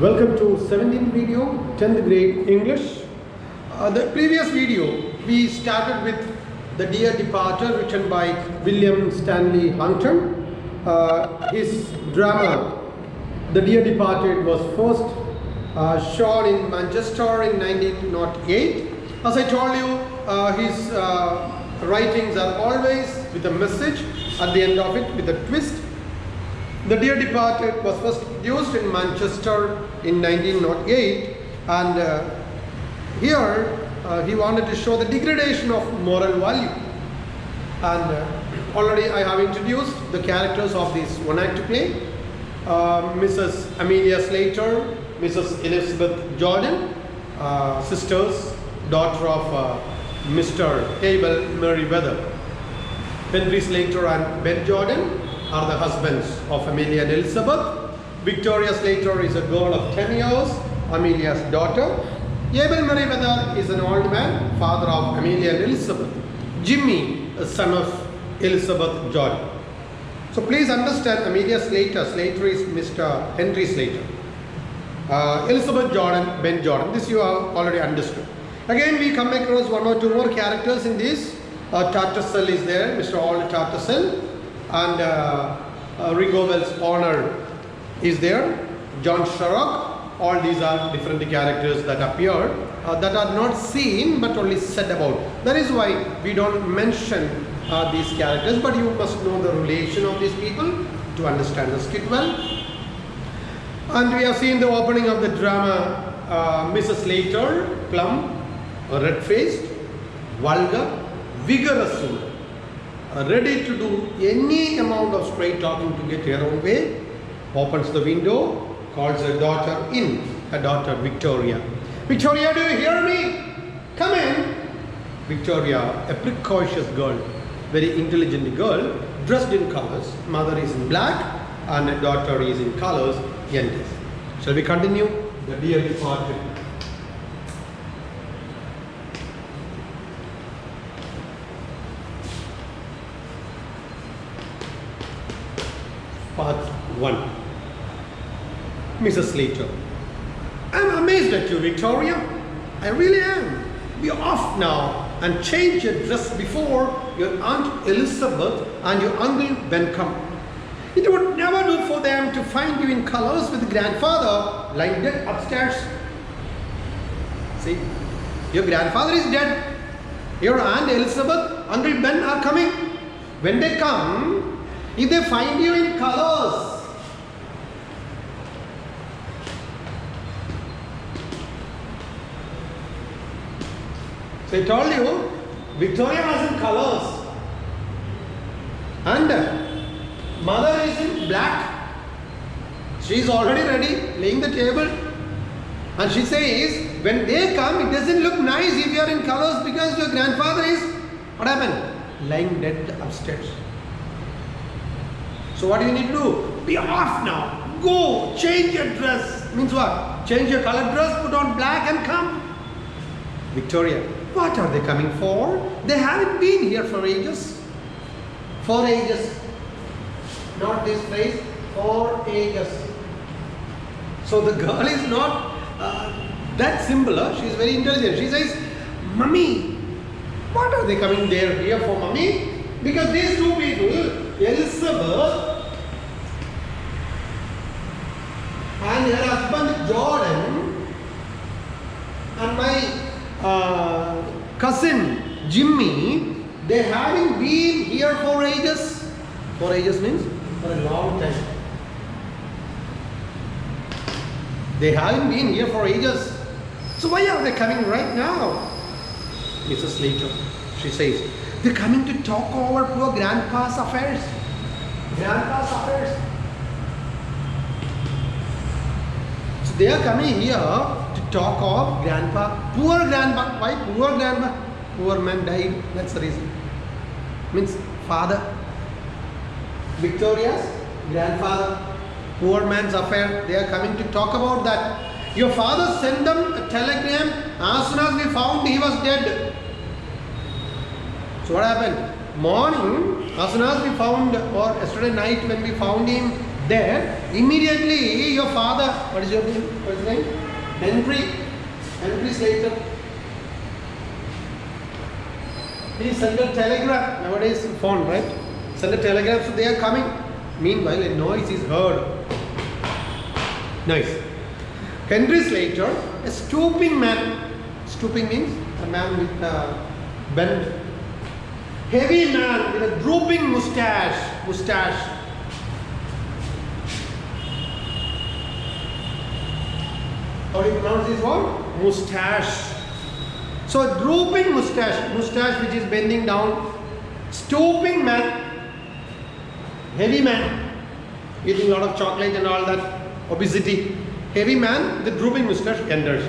Welcome to 17th video, 10th grade English. The previous video we started with The Dear Departed, written by William Stanley Hunter. His drama The Dear Departed was first shown in Manchester in 1908. As I told you, his writings are always with a message at the end of it, with a twist. The Dear Departed was first produced in Manchester in 1908, and here he wanted to show the degradation of moral value. And already I have introduced the characters of this one-act play. Mrs. Amelia Slater, Mrs. Elizabeth Jordan, sisters, daughter of Mr. Abel Merriweather. Henry Slater and Ben Jordan are the husbands of Amelia and Elizabeth. Victoria Slater is a girl of 10 years, Amelia's daughter. Abel Merriweather is an old man, father of Amelia and Elizabeth. Jimmy, a son of Elizabeth Jordan. So please understand, Amelia Slater, Slater is Mr. Henry Slater. Elizabeth Jordan, Ben Jordan. This you have already understood. Again, we come across one or two more characters in this. Tattersall is there, Mr. Old Tattersall, and Rigobel's owner is there, John Sherlock. All these are different characters that appear, that are not seen but only said about. That is why we don't mention these characters, but you must know the relation of these people to understand the skit well. And we have seen the opening of the drama. Mrs. Slater, plump, red-faced, vulgar, vigorous woman, ready to do any amount of straight talking to get her own way, opens the window, calls her daughter in, her daughter Victoria. Victoria, do you hear me? Come in. Victoria, a precocious girl, very intelligent girl, dressed in colors. Mother is in black and daughter is in colors. Yendes. Shall we continue? The Dear Departed. Part 1. Mrs. Slater. I'm amazed at you, Victoria. I really am. Be off now and change your dress before your Aunt Elizabeth and your Uncle Ben come. It would never do for them to find you in colors with grandfather lying dead upstairs. See, your grandfather is dead. Your Aunt Elizabeth, Uncle Ben are coming. When they come, if they find you in colors, so I told you, Victoria was in colors and mother is in black. She is already ready, laying the table, and she says, when they come, it doesn't look nice if you are in colors because your grandfather is, what happened? Lying dead upstairs. So what do you need to do? Be off now. Go, change your dress. Means what? Change your colored dress, put on black and come. Victoria, what are they coming for? They haven't been here for ages. For ages. Not this phrase, for ages. So the girl is not that simple. She is very intelligent. She says, Mummy, what are they coming there here for, Mummy? Because these two people, Elizabeth and her husband Jordan and my cousin Jimmy, they haven't been here for ages. For ages means for a long time. They haven't been here for ages. So why are they coming right now? Mrs. Slater, she says, they're coming to talk over poor grandpa's affairs. Grandpa's affairs. So they are coming here to talk of grandpa. Poor grandpa. Why poor grandpa? Poor man died. That's the reason. Means father. Victoria's grandfather. Poor man's affair. They are coming to talk about that. Your father sent them a telegram as soon as we found he was dead. So what happened? Morning, as soon as we found, or yesterday night when we found him There, immediately your father, what is your name? What is his name? Henry Slater. He sent a telegram. Nowadays, phone, right? Send a telegram, so they are coming. Meanwhile, a noise is heard. Nice. Henry Slater, a stooping man. Stooping means a man with a bent, heavy man with a drooping mustache. How do you pronounce this word? Mustache. So a drooping mustache which is bending down, stooping man, heavy man, eating a lot of chocolate and all that, obesity. Heavy man, the drooping mustache enters.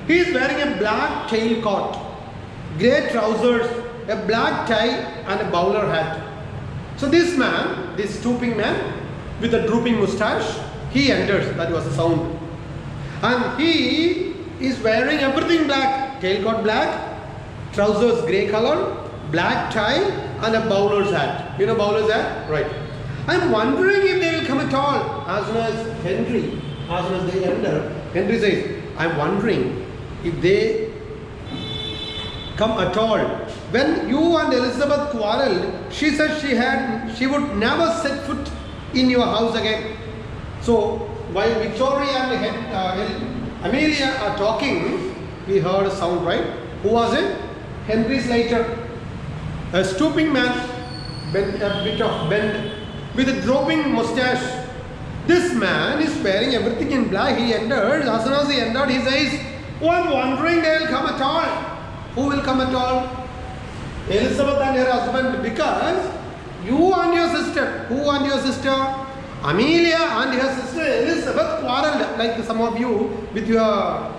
He is wearing a black tailcoat, grey trousers, a black tie and a bowler hat. So this man, this stooping man with a drooping mustache, he enters. That was the sound. And he is wearing everything black. Tailcoat black, trousers grey color, black tie and a bowler's hat. You know bowler's hat? Right. I'm wondering if they will come at all. As soon as they enter, Henry says, I'm wondering if they come at all. When you and Elizabeth quarreled, she said she would never set foot in your house again. So while Victoria and Amelia are talking, we heard a sound, right? Who was it? Henry Slater, a stooping man, a bit of bend, with a drooping mustache. This man is wearing everything in black. He entered. As soon as he entered, he says, "Oh, I'm wondering they will come at all." Who will come at all? Elizabeth and her husband, because you and your sister. Who and your sister? Amelia and her sister Elizabeth quarreled, like some of you with your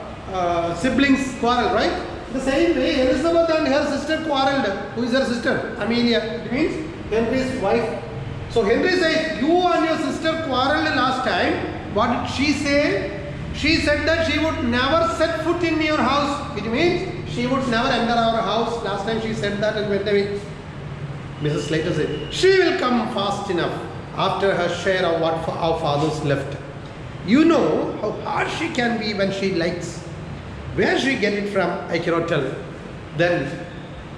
siblings quarrel, right? The same way Elizabeth and her sister quarreled. Who is her sister? Amelia. It means Henry's wife. So Henry says, you and your sister quarreled last time. What did she say? She said that she would never set foot in your house. It means she would never enter our house. Last time she said that and went away. Mrs. Slater said, she will come fast enough after her share of what our fathers left. You know how hard she can be when she likes. Where she get it from, I cannot tell. Then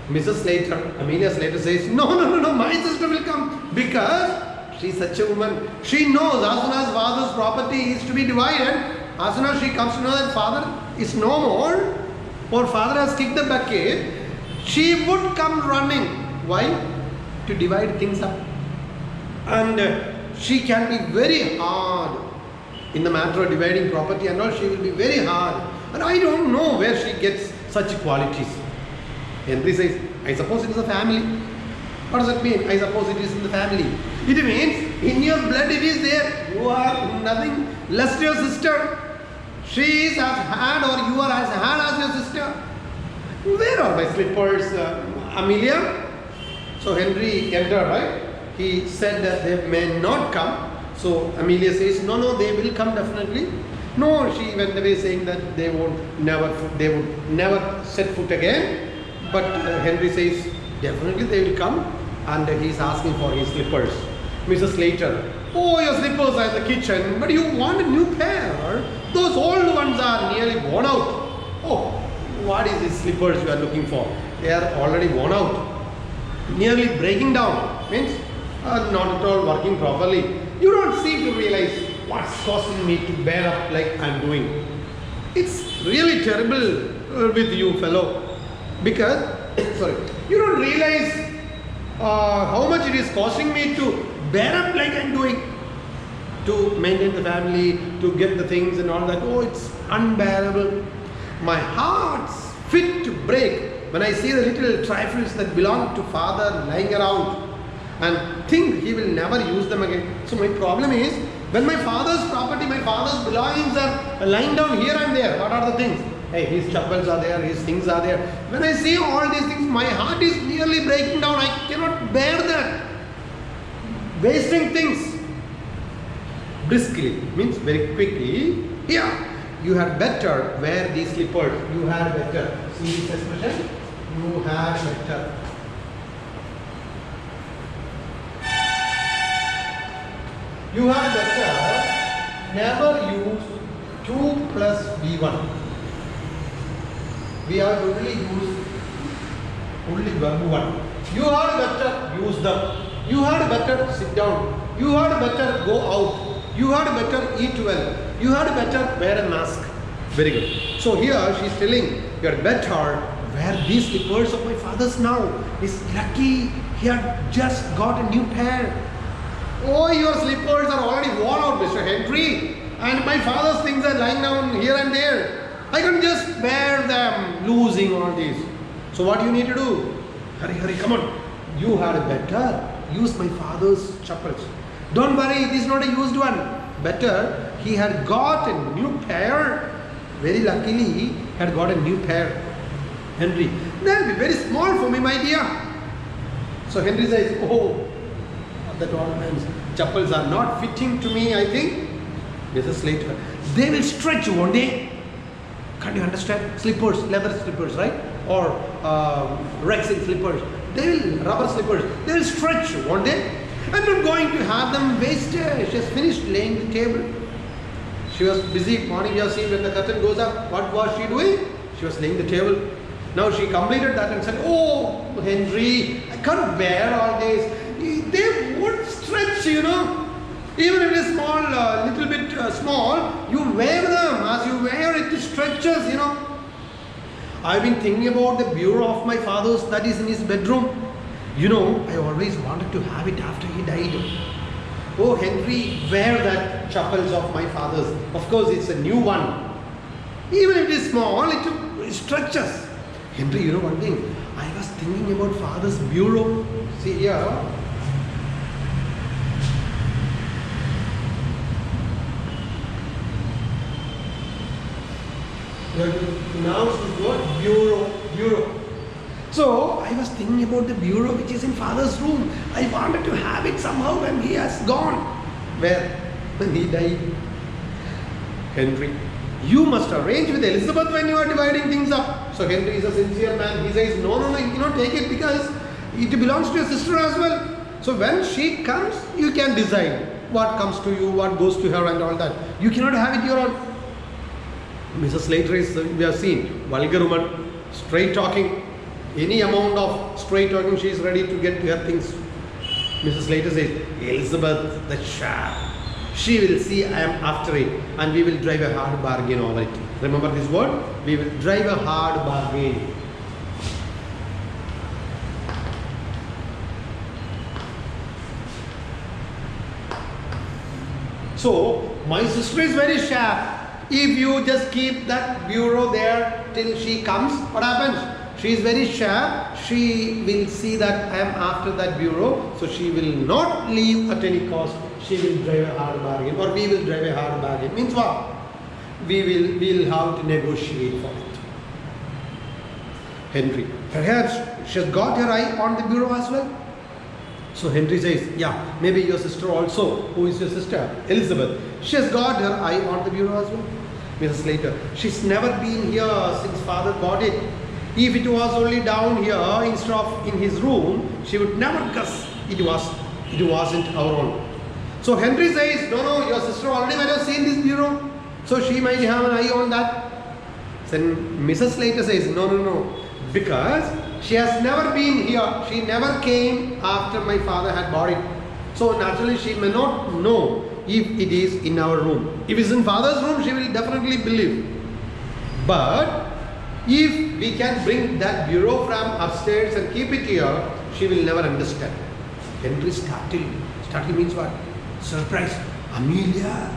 Mrs. Slater, Amelia Slater says, no, my sister will come because she is such a woman. She knows as soon as father's property is to be divided, as soon as she comes to know that father is no more, or father has kicked the bucket, she would come running. Why? To divide things up. And she can be very hard in the matter of dividing property and all. She will be very hard. And I don't know where she gets such qualities. Henry says, I suppose it is a family. What does that mean? I suppose it is in the family. It means in your blood it is there. You are nothing less to your sister. She is as hard or you are as hard as your sister. Where are my slippers, Amelia? So Henry entered, right? He said that they may not come. So Amelia says, no, they will come definitely. No, she went away saying that they would never set foot again. But Henry says, definitely they will come. And he's asking for his slippers. Mrs. Slater, oh, your slippers are in the kitchen, but you want a new pair. Those old ones are nearly worn out. Oh, what is these slippers you are looking for? They are already worn out. Nearly breaking down. Means not at all working properly. You don't seem to realize what's causing me to bear up like I'm doing. It's really terrible with you, fellow. Because, you don't realize how much it is costing me to bear up like I'm doing. To maintain the family, to get the things and all that. Oh, it's unbearable. My heart's fit to break when I see the little trifles that belong to father lying around and think he will never use them again. So my problem is, when my father's property, my father's belongings are lying down here and there, what are the things? Hey, his chappals are there, his things are there. When I see all these things, my heart is nearly breaking down. I cannot bear that. Wasting things. Briskly, means very quickly. Here, you had better wear these slippers. You had better. See this expression? You had better. You had better never use 2 plus V1. We have only used only verb 1. You had better use them. You had better sit down. You had better go out. You had better eat well. You had better wear a mask. Very good. So here she is telling, you had better wear these slippers of my father's now. He's lucky he had just got a new pair. Oh, your slippers are already worn out, Mr. Henry. And my father's things are lying down here and there. I can just wear them, losing all these. So what do you need to do? Hurry, hurry, come on. You had better use my father's chappals. Don't worry, it is not a used one. Better, he had got a new pair. Very luckily, he had got a new pair. Henry, they'll be very small for me, my dear. So Henry says, oh, that old man's chappals are not fitting to me, I think. Mrs. Slater, they will stretch one day. Can't you understand? Slippers, leather slippers, right? Or Rexing slippers. They will, rubber slippers, they will stretch one day. I'm not going to have them wasted. She has finished laying the table. She was busy. Morning you have seen when the curtain goes up. What was she doing? She was laying the table. Now she completed that and said, oh, Henry, I can't bear all this. They would stretch, you know. Even if it is small, little bit small, you wear them. As you wear it, it stretches, you know. I've been thinking about the bureau of my father's that is in his bedroom. You know, I always wanted to have it after he died. Oh, Henry, wear that chappals of my father's. Of course, it's a new one. Even if it is small, it stretches. Henry, you know one thing? I was thinking about father's bureau. See here. Now it's what? Bureau. So I was thinking about the bureau which is in father's room. I wanted to have it somehow when he has gone. Where? When he died. Henry, you must arrange with Elizabeth when you are dividing things up. So Henry is a sincere man. He says, no, you cannot take it because it belongs to your sister as well. So when she comes, you can decide what comes to you, what goes to her and all that. You cannot have it your own. Mrs. Slater is, we have seen, vulgar woman, straight talking. Any amount of straight talking, she is ready to get her things. Mrs. Slater says, Elizabeth, the sharp, she will see I am after it and we will drive a hard bargain over it. Remember this word? We will drive a hard bargain. So, my sister is very sharp. If you just keep that bureau there till she comes, what happens? She is very sharp. She will see that I am after that bureau. So she will not leave at any cost. She will drive a hard bargain, or we will drive a hard bargain. Means what? We will have to negotiate for it. Henry, perhaps she has got her eye on the bureau as well. So Henry says, yeah, maybe your sister also. Who is your sister? Elizabeth. She has got her eye on the bureau as well. Mrs. Slater, she's never been here since father got it. If it was only down here instead of in his room, she would never guess it wasn't our own. So Henry says, no, your sister already might have seen this bureau. So she might have an eye on that. Then Mrs. Slater says, no, because she has never been here. She never came after my father had bought it. So naturally she may not know if it is in our room. If it's in father's room, she will definitely believe. But if we can bring that bureau from upstairs and keep it here, she will never understand. Henry startled. Startled means what? Surprise. Amelia.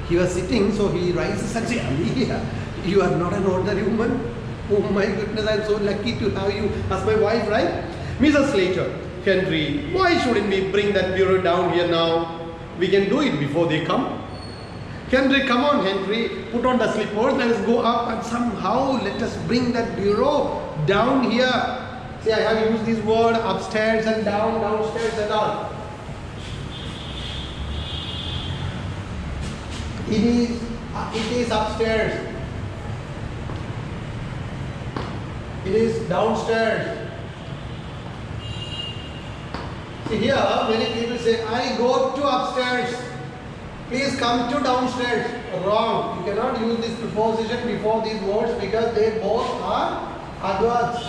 He was sitting, so he rises and says, Amelia, you are not an ordinary woman. Oh my goodness, I am so lucky to have you as my wife, right? Mrs. Slater, Henry, why shouldn't we bring that bureau down here now? We can do it before they come. Henry, come on, Henry, put on the slippers, let us go up and somehow let us bring that bureau down here. See, I have used this word upstairs and downstairs and all. It is upstairs. It is downstairs. See here, many people say, I go to upstairs. Please come to downstairs. Wrong. You cannot use this preposition before these words because they both are adverbs.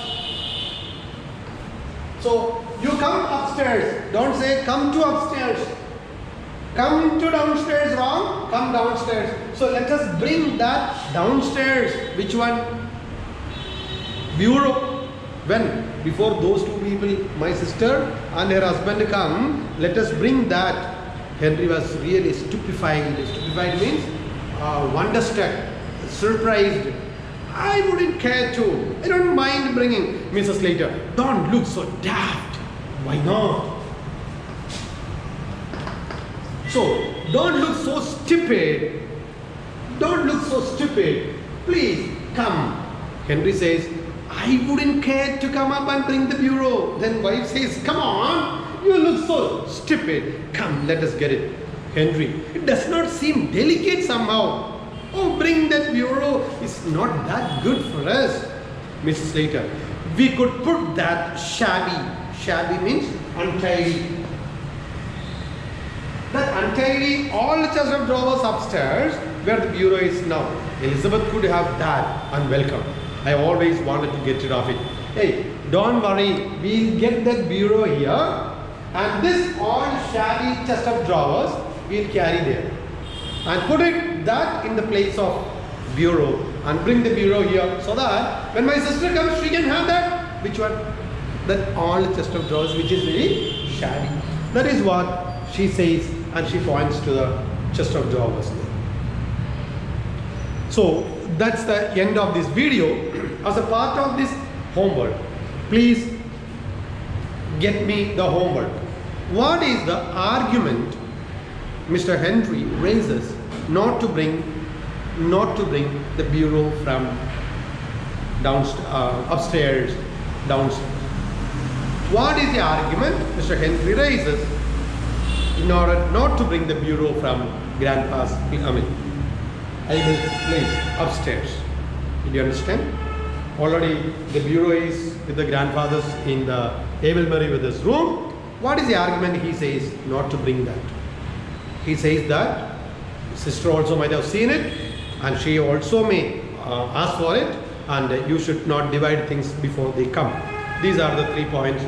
So you come upstairs. Don't say come to upstairs. Come to downstairs. Wrong. Come downstairs. So let us bring that downstairs. Which one? Bureau. When? Before those two people, my sister and her husband come, let us bring that. Henry was really stupefied. Stupefied means wonderstruck, surprised. I wouldn't care to. I don't mind bringing. Mrs. Slater, don't look so daft. Why not? So, don't look so stupid. Don't look so stupid. Please, come. Henry says, I wouldn't care to come up and bring the bureau. Then wife says, come on, you look so stupid. Come, let us get it. Henry, it does not seem delicate somehow. Oh, bring that bureau. It's not that good for us. Mrs. Slater, we could put that shabby. Shabby means untidy. That untidy, all the chest of drawers upstairs where the bureau is now. Elizabeth could have that unwelcome. I always wanted to get rid of it. Hey, don't worry, we'll get that bureau here and this all shabby chest of drawers we'll carry there and put that in the place of bureau and bring the bureau here so that when my sister comes she can have that. Which one? That all chest of drawers which is very shabby. That is what she says and she points to the chest of drawers there. So that's the end of this video. As a part of this homework, please get me the homework. What is the argument Mr. Henry raises not to bring the bureau from upstairs, downstairs? What is the argument Mr. Henry raises in order not to bring the bureau from grandpa's, place upstairs? Did you understand? Already the bureau is with the grandfathers in the Aylmerbury with his room. What is the argument he says not to bring that? He says that sister also might have seen it and she also may ask for it and you should not divide things before they come. These are the 3 points